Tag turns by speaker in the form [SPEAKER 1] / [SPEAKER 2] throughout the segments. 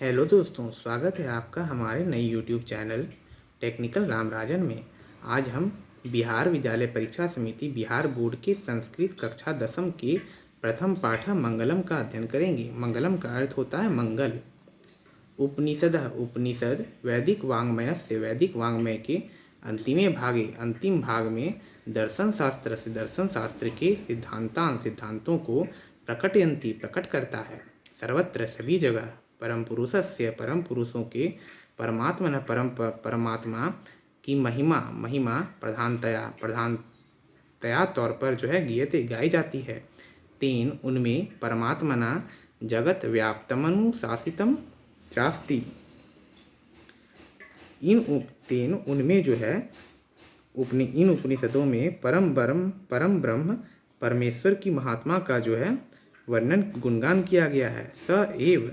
[SPEAKER 1] Hello दोस्तों, स्वागत है आपका हमारे नए यूट्यूब चैनल टेक्निकल रामराजन में। आज हम बिहार विद्यालय परीक्षा समिति बिहार बोर्ड के संस्कृत कक्षा 10वीं के प्रथम पाठ मंगलम का अध्ययन करेंगे। मंगलम का अर्थ होता है मंगल। उपनिषदः उपनिषद वैदिक वाङ्मयस्य वैदिक वाङ्मय के अंतिम भाग में दर्शन शास्त्र से दर्शन शास्त्र के सिद्धांतों को प्रकट करता है। सर्वत्र सभी जगह परम पुरुषस्य परम पुरुषों के परमात्मा की महिमा प्रधानतया तौर पर गाई जाती है। तेन उनमें परमात्मना जगत व्याप्तमनुशासितम चास्ति। तेन उनमें इन उपनिषदों में परम ब्रह्म परमेश्वर की महात्मा का वर्णन गुणगान किया गया है। स एव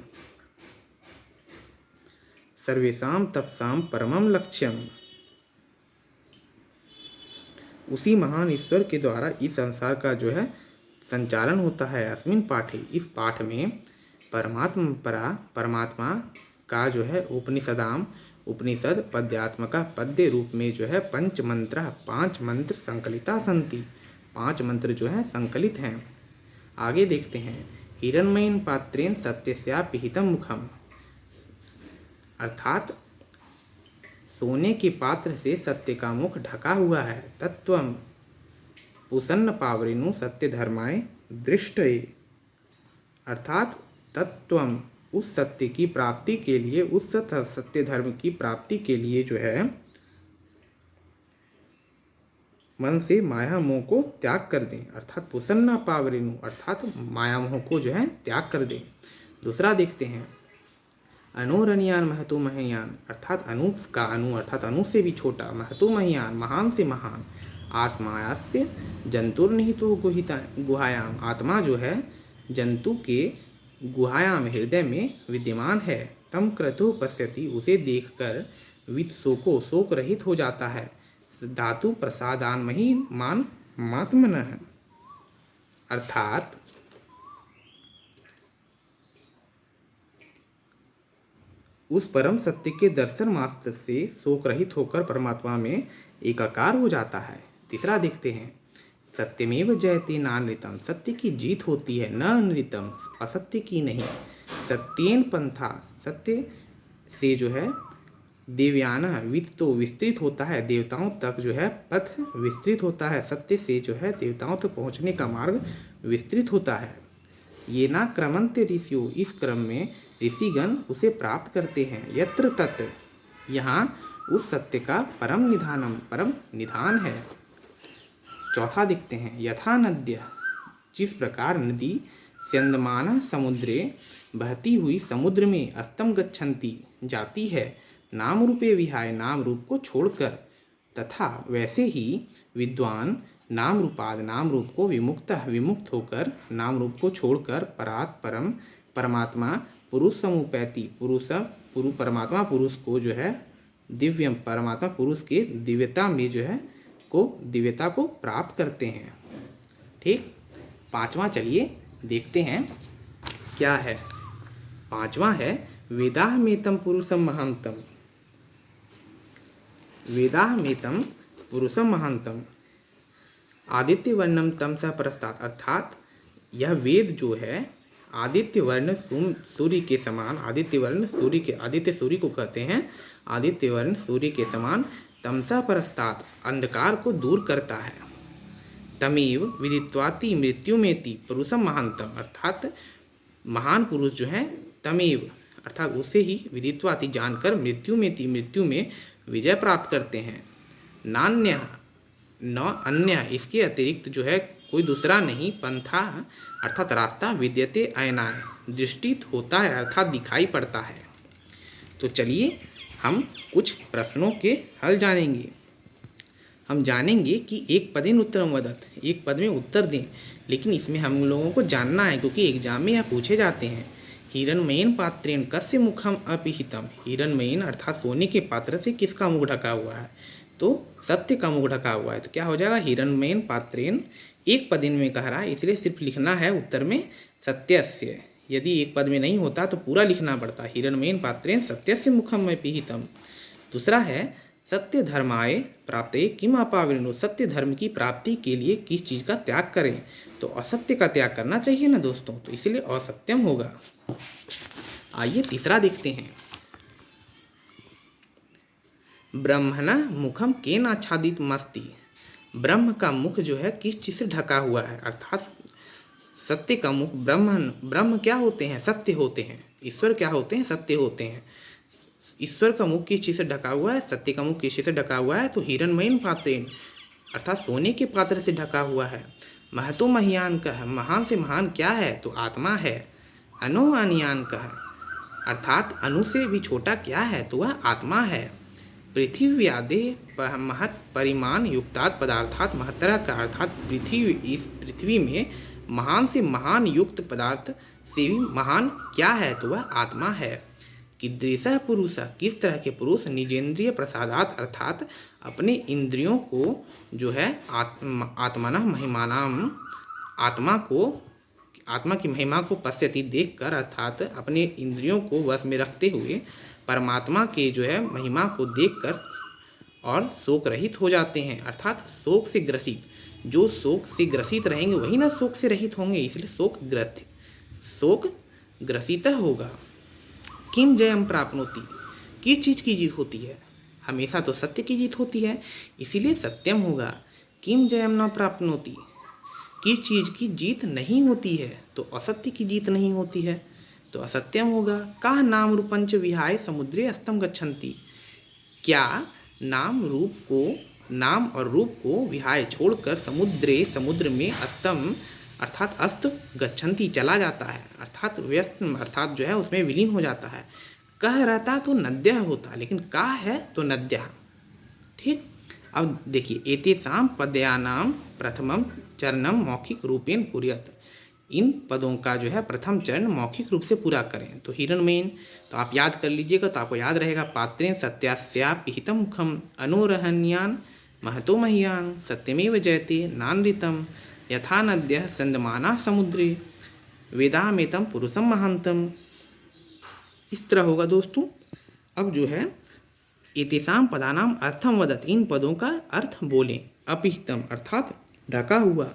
[SPEAKER 1] सर्वेषां तपसां परमं लक्ष्यम। उसी महान ईश्वर के द्वारा इस संसार का संचालन होता है। अस्मिन् पाठे इस पाठ में परमात्मा का उपनिषद पद्यात्मका पद्य रूप में पांच मंत्र संकलिता सन्ति। 5 मंत्र संकलित हैं। आगे देखते हैं। हिरण्मयेन पात्रेण सत्यस्या पिहितं मुखम, अर्थात सोने के पात्र से सत्य का मुख ढका हुआ है। तत्वम पुसन्न पावरेणु सत्य धर्माय दृष्टये, अर्थात तत्वम उस सत्य की प्राप्ति के लिए, उस सत्य धर्म की प्राप्ति के लिए मन से माया मोह को त्याग कर दें। अर्थात पुसन्न पावरेणु अर्थात माया मोह को त्याग कर दें। दूसरा देखते हैं। अनोरनियान महतो महयान, अर्थात अनु का अर्थात अनु से भी छोटा, महतो महयान महान से महान। आत्मायास्य जंतुर्निहितो गुहायाम, आत्मा जंतु के गुहायाम हृदय में विद्यमान है। तम क्रतु पश्यति, उसे देखकर वित शोक रहित हो जाता है। धातु प्रसादान्मही मान मात्मनः, अर्थात उस परम सत्य के दर्शन मात्र से शोक रहित होकर परमात्मा में एकाकार हो जाता है। तीसरा देखते हैं। सत्यमेव जयते नानृतम, सत्य की जीत होती है, न अनृतम असत्य की नहीं। सत्येन पंथा, सत्य से देवयान वित्त तो विस्तृत होता है, देवताओं तक पथ विस्तृत होता है। सत्य से देवताओं तक पहुँचने का मार्ग विस्तृत होता है। ये ना क्रमंत ऋषियों, इस क्रम में ऋषिगण उसे प्राप्त करते हैं। यत्र तत्, यहाँ उस सत्य का परम निधान है। चौथा देखते हैं। यथा नद्य, जिस प्रकार नदी स्यंदमानः समुद्रे, बहती हुई समुद्र में अस्तम गच्छन्ति जाती है, नाम रूपे विहाय, नाम रूप को छोड़कर, तथा वैसे ही विद्वान नाम रूप को विमुक्त होकर, नाम रूप को छोड़कर परात परम परमात्मा पुरुष समुपैति, परमात्मा पुरुष को दिव्यम परमात्मा पुरुष के दिव्यता में दिव्यता को प्राप्त करते हैं। ठीक। 5वां चलिए देखते हैं क्या है। 5वां है वेदाहमेतं पुरुषं महान्तम। वेदाहमेतं पुरुषं महान्तम आदित्य वर्णम तमसा परस्तात्, अर्थात यह वेद आदित्य वर्ण सूर्य के समान, आदित्य सूर्य को कहते हैं, आदित्य वर्ण सूर्य के समान तमसा परस्तात्, अंधकार को दूर करता है। तमेव विदित्वाति मृत्युमेति पुरुषम महान्तम, अर्थात महान पुरुष तमेव अर्थात उसे ही विदित्वाति जानकर मृत्यु में विजय प्राप्त करते हैं। नान्य न अन्य, इसके अतिरिक्त कोई दूसरा नहीं। पंथा अर्थात रास्ता, विद्यते अयनाय दृष्टित होता है, अर्थात दिखाई पड़ता है। तो चलिए हम कुछ प्रश्नों के हल जानेंगे। हम जानेंगे कि एक पदेन उत्तरम वदत, एक पद में उत्तर दें, लेकिन इसमें हम लोगों को जानना है क्योंकि एग्जाम में यह पूछे जाते हैं। हिरण्मयेन पात्रेण कस्य मुखम अपिहितम, हिरण्मयेन अर्थात सोने के पात्र से किसका मुख ढका हुआ है, तो सत्य का मुख ढका हुआ है। तो क्या हो जाएगा, हिरण्मयेन पात्रेण। एक पदेन में कह रहा है इसलिए सिर्फ लिखना है उत्तर में सत्यस्य, यदि एक पद में नहीं होता तो पूरा लिखना पड़ता। हिरण्मयेन पात्रेण सत्यस्य मुखम में पिहितम। दूसरा है सत्य धर्माय प्राप्ते किम अपावृणु। सत्य धर्म की प्राप्ति के लिए किस चीज़ का त्याग करें, तो असत्य का त्याग करना चाहिए ना दोस्तों, तो इसलिए असत्यम होगा। आइए तीसरा देखते हैं। ब्रह्मणा मुखम केन आच्छादित मस्ति। ब्रह्म का मुख जो है किस चीज़ से ढका हुआ है, अर्थात सत्य का मुख। ब्रह्म क्या होते हैं, सत्य होते हैं। ईश्वर क्या होते हैं, सत्य होते हैं। ईश्वर का मुख किस चीज़ से ढका हुआ है, सत्य का मुख किस चीज़ से ढका हुआ है, तो हिरण्मयेन पात्रेण अर्थात सोने के पात्र से ढका हुआ है। महतो महियान कह, महान से महान क्या है, तो आत्मा है। अनो अनियान कह अर्थात अणु से भी छोटा क्या है, तो वह आत्मा है। पृथ्वी आदि महत परिमाण युक्तात् पदार्थात महत्तरा का अर्थात इस पृथ्वी में महान से महान युक्त पदार्थ से भी महान क्या है, तो वह आत्मा है। कीदृशः पुरुषः किस तरह के पुरुष, निजेंद्रिय प्रसादात अर्थात अपने इंद्रियों को जो है आत्मनः महिमानाम आत्मा की महिमा को पश्यति देखकर अर्थात अपने इंद्रियों को वश में रखते हुए परमात्मा के जो है महिमा को देखकर और शोक रहित हो जाते हैं। अर्थात शोक से ग्रसित, जो शोक से ग्रसित रहेंगे वही ना शोक से रहित होंगे, इसलिए शोक ग्रसित होगा। किम जयम प्राप्नोति किस चीज़ की जीत होती है, हमेशा तो सत्य की जीत होती है, इसीलिए सत्यम होगा। किम जयम न प्राप्नोति किस चीज़ की जीत नहीं होती है, तो असत्य की जीत नहीं होती है, तो असत्यम होगा। काह नाम रूपंच विहाय समुद्रे अस्तम गच्छन्ति। क्या नाम और रूप को विहाय छोड़कर समुद्र में अस्तम अर्थात अस्त गच्छन्ति चला जाता है, अर्थात व्यस्त अर्थात जो है उसमें विलीन हो जाता है। कह रहता तो नद्यः होता, लेकिन का है तो नद्यः। ठीक, अब देखिए एतेषां पद्यानां प्रथमम चरणम मौखिक रूपेण पूर्यत। इन पदों का जो है प्रथम चरण मौखिक रूप से पूरा करें। तो हिरण्मयेन तो आप याद कर लीजिएगा, तो आपको याद रहेगा पात्रेण सत्यास्या पिहितम मुखम अनोरहण्यान महतो मह्यान सत्यमेव जयते नानृतम यथा नद्यः संदमाना समुद्रे वेदामेतम पुरुषम महांतम। इस तरह होगा दोस्तों। अब जो है एतेषां पदानाम अर्थम वदत, इन पदों का अर्थ बोलें। अपिहितम अर्थात ढका हुआ,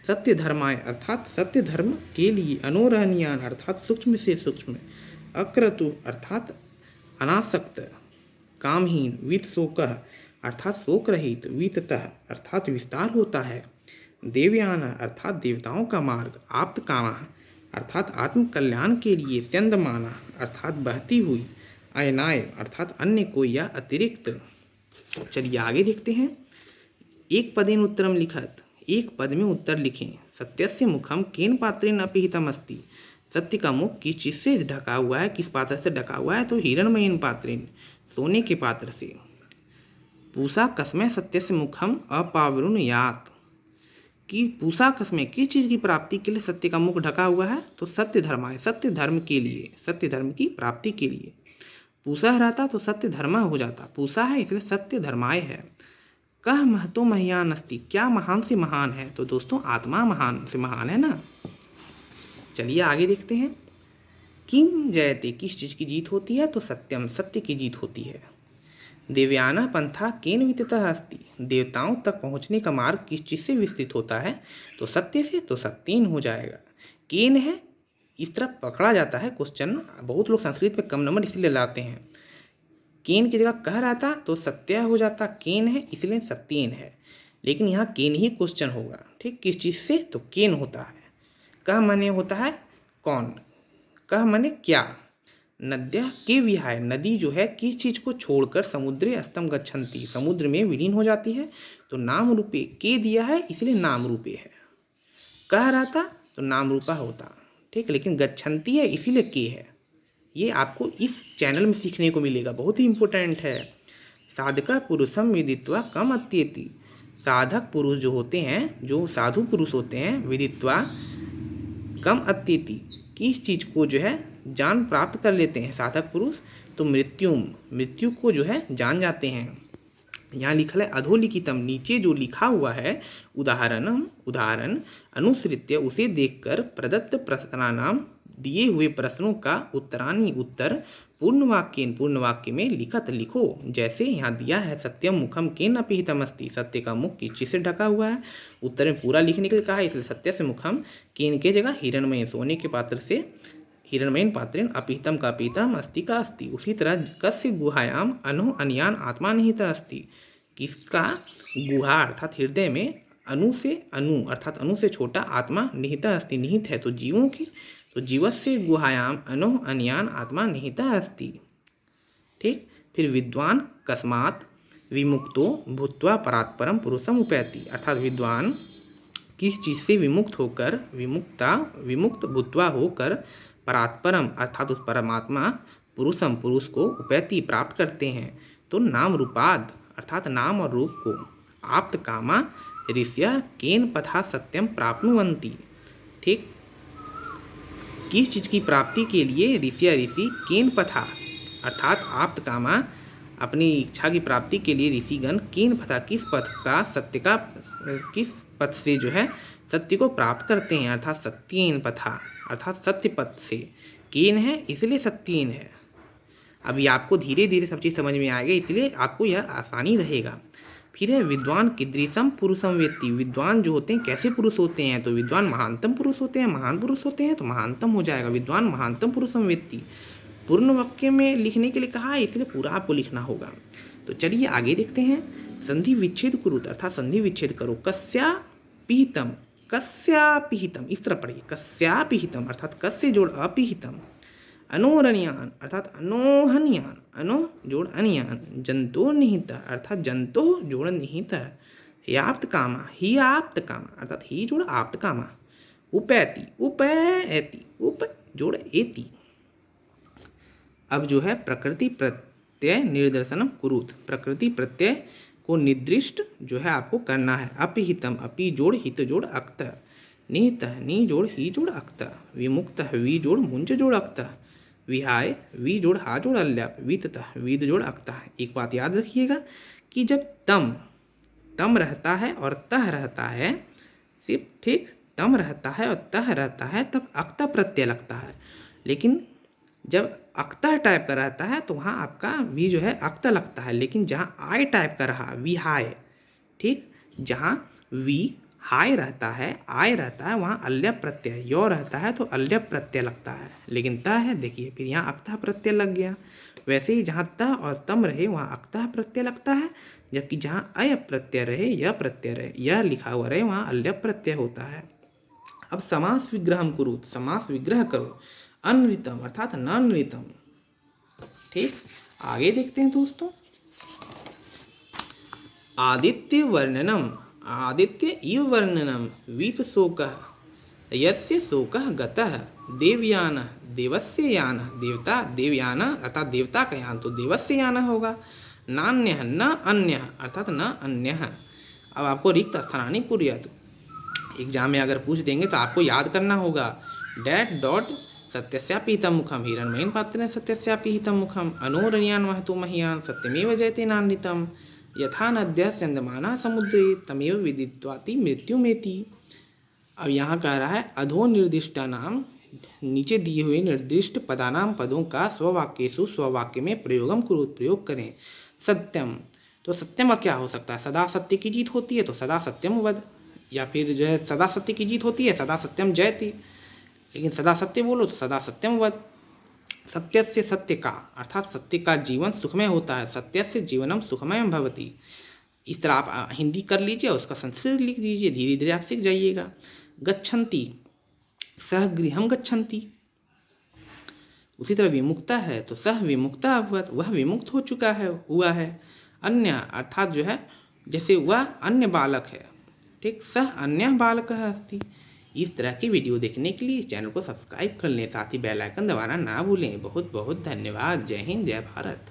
[SPEAKER 1] सत्य धर्माय अर्थात सत्य धर्म के लिए, अनोरहण्यान अर्थात सूक्ष्म से सूक्ष्म, अक्रतु अर्थात अनासक्त कामहीन, वित शोकः अर्थात शोक रहित, विततः अर्थात विस्तार होता है, देवयान अर्थात देवताओं का मार्ग, आप्त कामः अर्थात आत्म कल्याण के लिए, स्यंदमाना अर्थात बहती हुई, अयनाय अर्थात अन्य कोई या अतिरिक्त। चलिए आगे देखते हैं। एक पदेन उत्तरम लिखत, एक पद में उत्तर लिखें। सत्यस्य मुखम केन पात्रेण अपिहितम अस्ति। सत्य का मुख किस चीज़ से ढका हुआ है, किस पात्र से ढका हुआ है, तो हिरण्मयेन पात्रेण सोने के पात्र से। पूषा कस्मै सत्यस्य मुखम अपावृणुयात् कि पूषा कस्मै किस चीज़ की प्राप्ति के लिए सत्य का मुख ढका हुआ है, तो सत्य धर्माय सत्य धर्म के लिए, सत्य धर्म की प्राप्ति के लिए। पूषा रहता तो सत्य धर्म हो जाता, पूषा है इसलिए सत्य धर्माय है। कह महतो महियान अस्ति क्या महान से महान है, तो दोस्तों आत्मा महान से महान है ना। चलिए आगे देखते हैं। किम जयते किस चीज़ की जीत होती है, तो सत्यम सत्य की जीत होती है। देवयाना पंथा केन विदितः अस्ति देवताओं तक पहुँचने का मार्ग किस चीज़ से विस्तृत होता है, तो सत्य से, तो सत्येन हो जाएगा। केन है इस तरह पकड़ा जाता है क्वेश्चन, बहुत लोग संस्कृत में कम नंबर इसलिए लाते हैं। केन की जगह कह रहा था तो सत्य हो जाता, केन है इसलिए सत्येन है, लेकिन यहाँ केन ही क्वेश्चन होगा। ठीक, किस चीज़ से, तो केन होता है। कह माने होता है कौन, कह माने क्या। नद्या के विहाय नदी जो है किस चीज़ को छोड़कर समुद्रे अस्तम गच्छन्ति समुद्र में विलीन हो जाती है, तो नाम रूपे के दिया है इसलिए नाम रूपे है। कह रहा था तो नाम रूपा होता, ठीक, लेकिन गच्छन्ति है इसीलिए के है। ये आपको इस चैनल में सीखने को मिलेगा, बहुत ही इम्पोर्टेंट है। साधक पुरुषम विदित्वा कम अत्येति। साधक पुरुष जो होते हैं, जो साधु पुरुष होते हैं, विदित्वा कम अत्येति किस चीज़ को जो है जान प्राप्त कर लेते हैं साधक पुरुष, तो मृत्यु को जो है जान जाते हैं। यहाँ लिखा है अधोलिखितम, नीचे जो लिखा हुआ है उदाहरण अनुसृत्य उसे देखकर प्रदत्त प्रश्नानाम दिए हुए प्रश्नों का उत्तरानी उत्तर पूर्ण वाक्य में लिखत लिखो। जैसे यहाँ दिया है सत्यम मुखम केन अपिहितम अस्ति, सत्य का मुख किस चीज से ढका हुआ है। उत्तर में पूरा लिखने के लिए कहा है, इसलिए सत्य से मुखम, केन के जगह हिरणमय सोने के पात्र से हिरणमयन पात्रेण, अपिहितम का अपिहितम, अस्ति का अस्ति। उसी तरह कस्य गुहायाम अनो अन्यान आत्मा निहित अस्ति, किसका गुहा अर्थात हृदय में अनु अर्थात अनु से छोटा आत्मा निहित अस्ति निहित है। तो जीवों की, तो जीवस्य गुहायाम अनो अन्यान आत्मा निहित अस्ति। ठीक। फिर विद्वान कस्मात् विमुक्तो भूत्वा परात्परम पुरुषम उपैति, अर्थात विद्वान किस चीज से विमुक्त होकर, विमुक्त भूत्वा होकर परात्परम अर्थात उस परमात्मा पुरुष को उपैति प्राप्त करते हैं। तो नाम रूपाद अर्थात नाम और रूप को आप्त कामा ऋषिया केन पथा सत्यम प्राप्नुवन्ति। ठीक। किस चीज की प्राप्ति के लिए ऋषि केन पथा अर्थात आप्त कामा अपनी इच्छा की प्राप्ति के लिए ऋषिगण केन पथा किस पथ का सत्य का किस पथ से जो है सत्य को प्राप्त करते हैं, अर्थात सत्येन पथा अर्थात सत्य पथ से। केन है इसलिए सत्येन है। अभी आपको धीरे धीरे सब चीज़ समझ में आएगा, इसलिए आपको यह आसानी रहेगा। फिर है विद्वान कीदृशम पुरुषम वेत्ति, विद्वान जो होते हैं कैसे पुरुष होते हैं। तो विद्वान महानतम पुरुष होते हैं, महान पुरुष होते हैं, तो महानतम हो जाएगा विद्वान महानतम पुरुषम वेत्ति। पूर्ण वाक्य में लिखने के लिए कहा है, इसलिए पूरा आपको लिखना होगा। तो चलिए आगे देखते हैं। संधि विच्छेद कुरुत अर्थात संधि विच्छेद करो। कस्यापिहितम, कस्यापिहितम इस तरह पढ़िए, कस्यापिहितम अर्थात कस्य जोड़ अपिहितम, अनोरनियान अर्थात अनोहनियान, अनो जोड़ अनियान, जंतो निहित अर्थात जंतो जोड़ निहित, याप्त कामा ही आप्त कामा अर्थात ही जोड़ आप्त कामा, उपैति उपैति उप जोड़ एति। अब जो है प्रकृति प्रत्यय निर्देशनम कुरुत, प्रकृति प्रत्यय को निर्दिष्ट जो है आपको करना है। अपिहितम अपि जोड़ हित जोड़ अक्त, निहित नि जोड़ ही जोड़ अक्त, विमुक्त वि जोड़ मुंज जोड़ अक्त, विहाय वि जोड़ हा जोड़ अल्यप, वितत विद जोड़ अक्त। एक बात याद रखिएगा कि जब तम रहता है और तह रहता है, सिर्फ ठीक तम रहता है और तह रहता है तब अक्त प्रत्यय लगता है। लेकिन जब अक्ता टाइप का रहता है तो वहाँ आपका वी जो है अक्ता लगता है। लेकिन जहाँ आय टाइप का रहा वी हाय, ठीक, जहाँ वी हाय रहता है आय रहता है वहाँ अल्य प्रत्यय यो रहता है तो अल्य प्रत्यय लगता है। लेकिन त है देखिए फिर यहाँ अक्ता प्रत्यय लग गया। वैसे ही जहाँ त और तम रहे वहाँ अक्ता प्रत्यय लगता है, जबकि जहाँ अय प्रत्यय रहे यह प्रत्यय रहे यह लिखा हुआ रहे वहाँ अल्य प्रत्यय होता है। अब समास विग्रह कुरुत, समास विग्रह करो। अनृतम अर्थात नृतम। ठीक। आगे देखते हैं दोस्तों। आदित्य वर्णनम, आदित्य इव वर्णनम, वीत शोकः यस्य शोकः गतः, देवयान देवस्य यान, देवता देवयान अर्थात देवता का यान तो देवस्य यान होगा। नान्यः न अन्यः अर्थात न अन्यः। अब आपको रिक्त स्थानानि पूर्यत एग्जाम में अगर पूछ देंगे तो आपको याद करना होगा डैट डॉट सत्यस्यापिहितं मुखम हिरण्मयेन पात्रेण सत्यस्यापिहितं मुखम अनोरण्यान महतो मह्यान सत्यमेव जयते नान्वितं यथा नद्यः स्यन्दमाना समुद्रे तमेव विदित्वाति मृत्युमेति। अब यहाँ कह रहा है अधो निर्दिष्टा नाम, नीचे दिए हुए निर्दिष्ट पदानाम पदों का स्ववाक्येषु स्ववाक्य में प्रयोगम कुरुत, प्रयोग करें। सत्यम, तो सत्यम का क्या हो सकता है, सदा सत्य की जीत होती है तो सदा सत्यम वद, या फिर जो है सदा सत्य की जीत होती है सदा सत्यम जयति। लेकिन सदा सत्य बोलो तो सदा सत्यम वद। सत्य से सत्य का अर्थात सत्य का जीवन सुखमय होता है, सत्य से जीवनम सुखमयम भवति। इस तरह आप हिंदी कर लीजिए और उसका संस्कृत लिख दीजिए, धीरे धीरे आप सीख जाइएगा। गच्छन्ति सह गृहम गच्छन्ति, उसी तरह विमुक्ता है तो सह विमुक्ता अभवत, वह विमुक्त हो चुका है हुआ है। अन्य अर्थात जो है जैसे वह अन्य बालक है, ठीक, सह अन्य बालक अस्ति। इस तरह की वीडियो देखने के लिए चैनल को सब्सक्राइब कर लें, साथ ही बेल आइकन दबाना ना भूलें। बहुत बहुत धन्यवाद। जय हिंद, जय भारत।